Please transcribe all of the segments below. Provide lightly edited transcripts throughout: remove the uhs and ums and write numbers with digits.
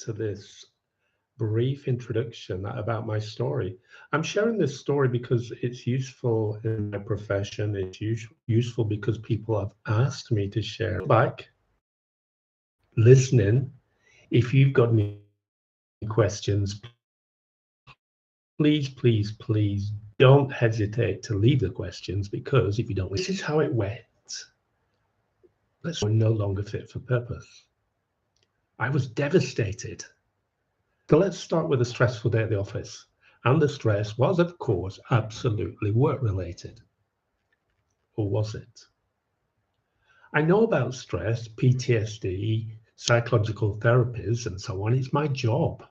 to this brief introduction about my story. I'm sharing this story because it's useful in my profession. It's useful because people have asked me to share. Back, listening. If you've got any questions, please don't hesitate to leave the questions, because if you don't, this is how it went. We're no longer fit for purpose. I was devastated. So let's start with a stressful day at the office. And the stress was, of course, absolutely work-related. Or was it? I know about stress, PTSD, psychological therapies, and so on. It's my job.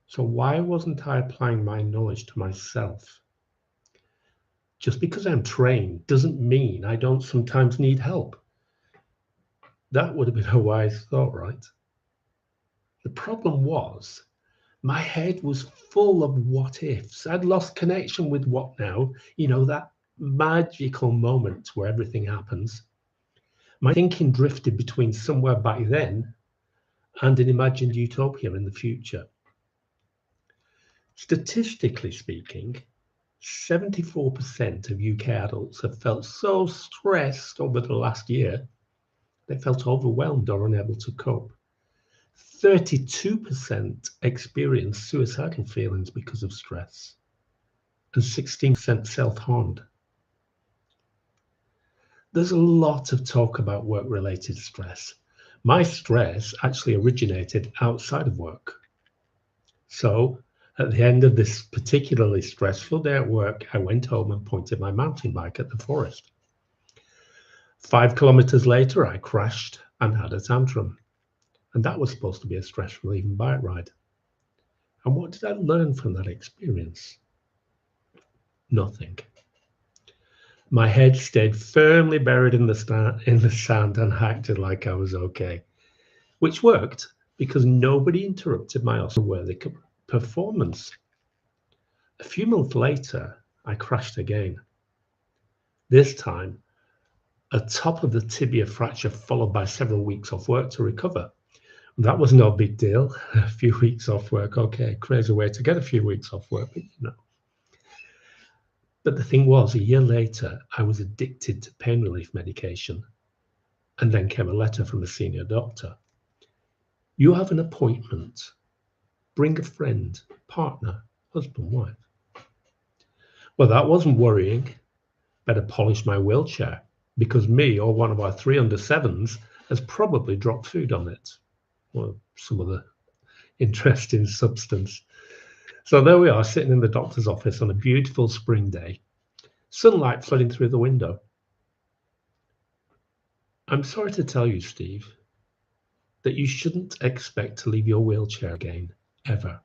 So why wasn't I applying my knowledge to myself? Just because I'm trained doesn't mean I don't sometimes need help. That would have been a wise thought, right? The problem was, my head was full of what ifs. I'd lost connection with what now, that magical moment where everything happens. My thinking drifted between somewhere back then and an imagined utopia in the future. Statistically speaking, 74% of UK adults have felt so stressed over the last year, they felt overwhelmed or unable to cope. 32% experienced suicidal feelings because of stress, and 16% self-harmed. There's a lot of talk about work-related stress. My stress actually originated outside of work. So at the end of this particularly stressful day at work, I went home and pointed my mountain bike at the forest. 5 kilometers later, I crashed and had a tantrum. And that was supposed to be a stress relieving bike ride. And what did I learn from that experience? Nothing. My head stayed firmly buried in the sand and acted like I was okay, which worked because nobody interrupted my Oscar-worthy performance. A few months later, I crashed again. This time, a top of the tibia fracture followed by several weeks off work to recover. That was no big deal. A few weeks off work, okay, crazy way to get a few weeks off work, but But the thing was, a year later, I was addicted to pain relief medication. And then came a letter from a senior doctor. You have an appointment. Bring a friend, partner, husband, wife. Well, that wasn't worrying. Better polish my wheelchair, because me or one of our 3 under 7s has probably dropped food on it, or some other interesting substance. So there we are, sitting in the doctor's office on a beautiful spring day, sunlight flooding through the window. I'm sorry to tell you, Steve, that you shouldn't expect to leave your wheelchair again, ever.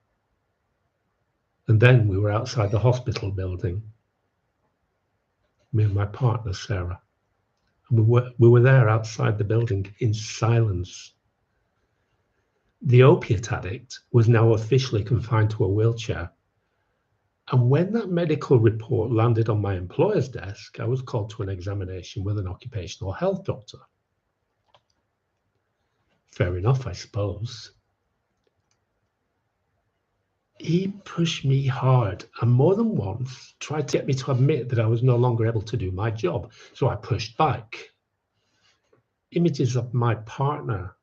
And then we were outside the hospital building, me and my partner, Sarah. And we were there outside the building in silence. The opiate addict was now officially confined to a wheelchair. And when that medical report landed on my employer's desk, I was called to an examination with an occupational health doctor. Fair enough, I suppose. He pushed me hard and more than once tried to get me to admit that I was no longer able to do my job. So I pushed back. Images of my partner,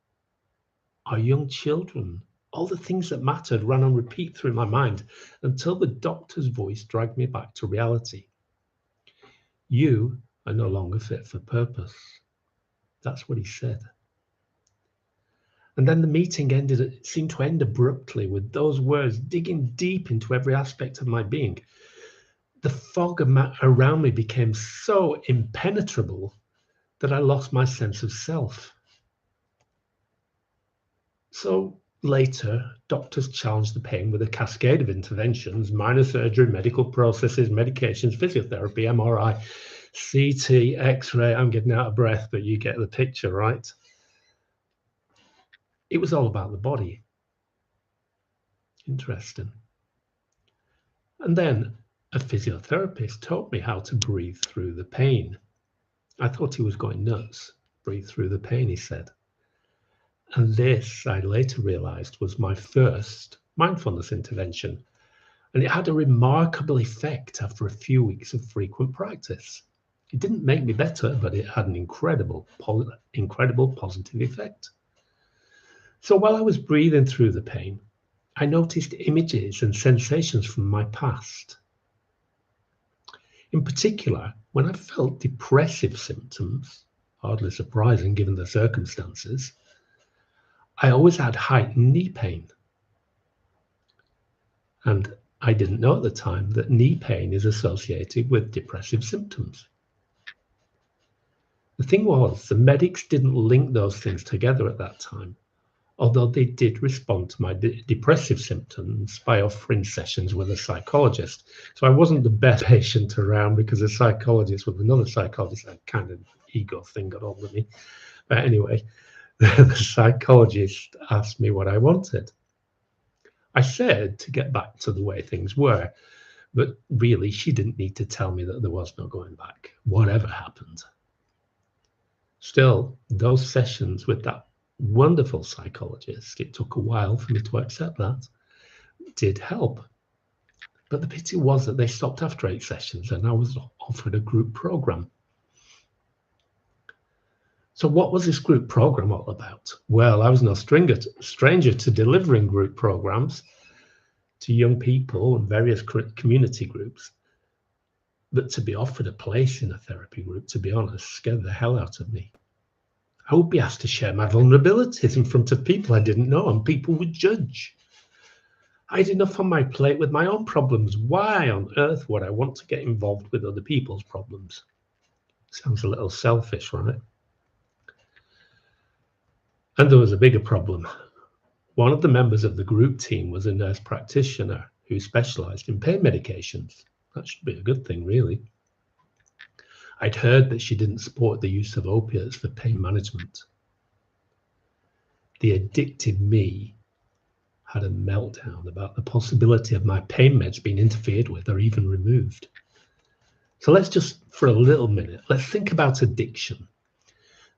our young children, all the things that mattered ran on repeat through my mind until the doctor's voice dragged me back to reality. You are no longer fit for purpose. That's what he said. And then the meeting ended, it seemed to end abruptly with those words digging deep into every aspect of my being. The fog around me became so impenetrable that I lost my sense of self. So later, doctors challenged the pain with a cascade of interventions: minor surgery, medical processes, medications, physiotherapy, MRI, CT, X-ray. I'm getting out of breath, but you get the picture, right? It was all about the body. Interesting. And then a physiotherapist taught me how to breathe through the pain. I thought he was going nuts. Breathe through the pain, he said. And this, I later realized, was my first mindfulness intervention. And it had a remarkable effect after a few weeks of frequent practice. It didn't make me better, but it had an incredible positive effect. So while I was breathing through the pain, I noticed images and sensations from my past. In particular, when I felt depressive symptoms, hardly surprising given the circumstances, I always had heightened knee pain. And I didn't know at the time that knee pain is associated with depressive symptoms. The thing was, the medics didn't link those things together at that time, although they did respond to my depressive symptoms by offering sessions with a psychologist. So I wasn't the best patient around because a psychologist with another psychologist, that kind of ego thing got hold of me. But anyway, the psychologist asked me what I wanted. I said to get back to the way things were, but really she didn't need to tell me that there was no going back, whatever happened. Still, those sessions with that wonderful psychologist, it took a while for me to accept that, did help. But the pity was that they stopped after 8 sessions and I was offered a group program. So what was this group program all about? Well, I was no stranger to delivering group programs to young people and various community groups. But to be offered a place in a therapy group, to be honest, scared the hell out of me. I would be asked to share my vulnerabilities in front of people I didn't know, and people would judge. I had enough on my plate with my own problems. Why on earth would I want to get involved with other people's problems? Sounds a little selfish, right? And there was a bigger problem. One of the members of the group team was a nurse practitioner who specialized in pain medications. That should be a good thing, really. I'd heard that she didn't support the use of opiates for pain management. The addicted me had a meltdown about the possibility of my pain meds being interfered with or even removed. So let's just, for a little minute, let's think about addiction.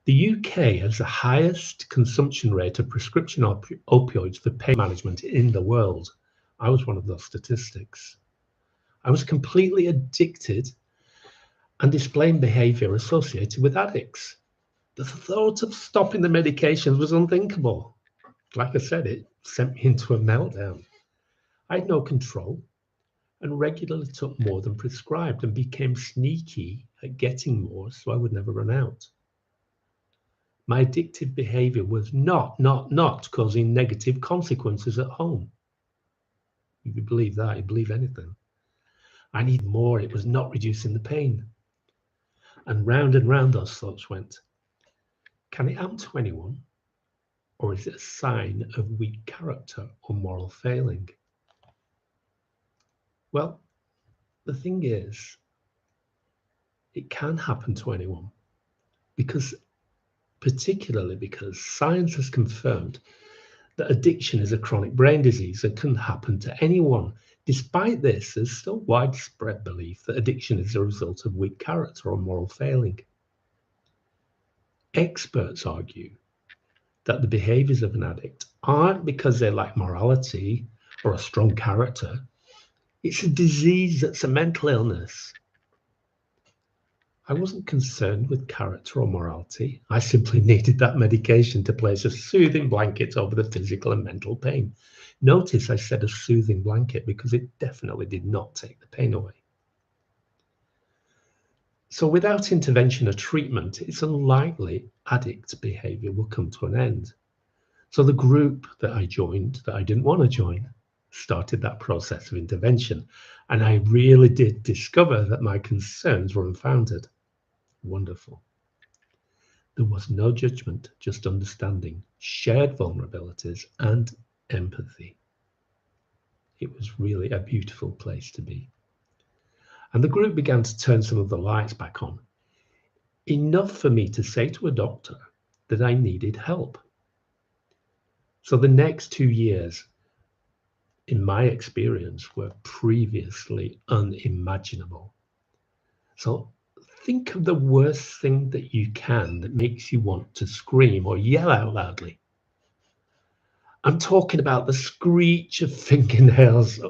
The UK has the highest consumption rate of prescription opioids for pain management in the world. I was one of those statistics. I was completely addicted and displaying behavior associated with addicts. The thought of stopping the medications was unthinkable. Like I said, it sent me into a meltdown. I had no control and regularly took more than prescribed and became sneaky at getting more so I would never run out. My addictive behavior was not causing negative consequences at home. If you believe that, you believe anything. I need more. It was not reducing the pain. And round those thoughts went. Can it happen to anyone? Or is it a sign of weak character or moral failing? Well, the thing is, it can happen to anyone particularly because science has confirmed that addiction is a chronic brain disease and can happen to anyone. Despite this, there's still widespread belief that addiction is a result of weak character or moral failing. Experts argue that the behaviors of an addict aren't because they lack morality or a strong character. It's a disease that's a mental illness. I wasn't concerned with character or morality. I simply needed that medication to place a soothing blanket over the physical and mental pain. Notice I said a soothing blanket because it definitely did not take the pain away. So without intervention or treatment, it's unlikely addict behavior will come to an end. So the group that I joined, that I didn't want to join, started that process of intervention. And I really did discover that my concerns were unfounded. Wonderful. There was no judgment, just understanding, shared vulnerabilities, and empathy. It was really a beautiful place to be. And the group began to turn some of the lights back on. Enough for me to say to a doctor that I needed help. So the next 2 years, in my experience, were previously unimaginable. So think of the worst thing that you can that makes you want to scream or yell out loudly. I'm talking about the screech of fingernails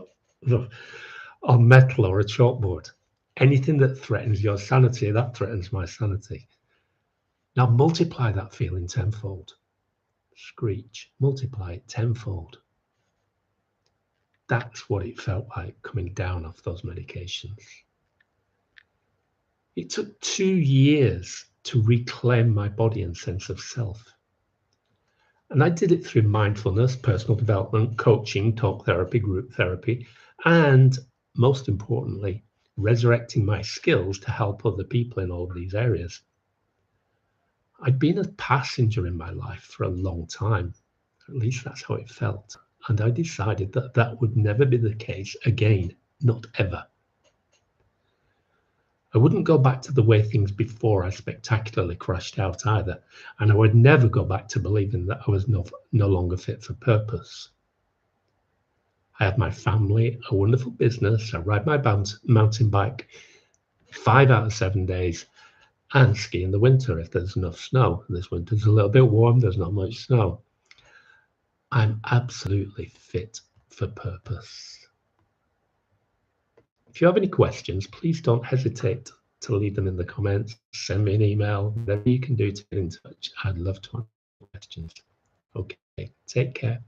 on metal or a chalkboard. Anything that threatens your sanity, that threatens my sanity. Now multiply that feeling tenfold. Screech, multiply it tenfold. That's what it felt like coming down off those medications. It took 2 years to reclaim my body and sense of self. And I did it through mindfulness, personal development, coaching, talk therapy, group therapy, and most importantly, resurrecting my skills to help other people in all of these areas. I'd been a passenger in my life for a long time. At least that's how it felt. And I decided that that would never be the case again, not ever. I wouldn't go back to the way things before I spectacularly crashed out either, and I would never go back to believing that I was no longer fit for purpose. I have my family, a wonderful business, I ride my mountain bike 5 out of 7 days, and ski in the winter if there's enough snow. This winter's a little bit warm, there's not much snow. I'm absolutely fit for purpose. If you have any questions, please don't hesitate to leave them in the comments, send me an email, whatever you can do to get in touch. I'd love to answer questions. Okay, take care.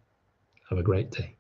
Have a great day.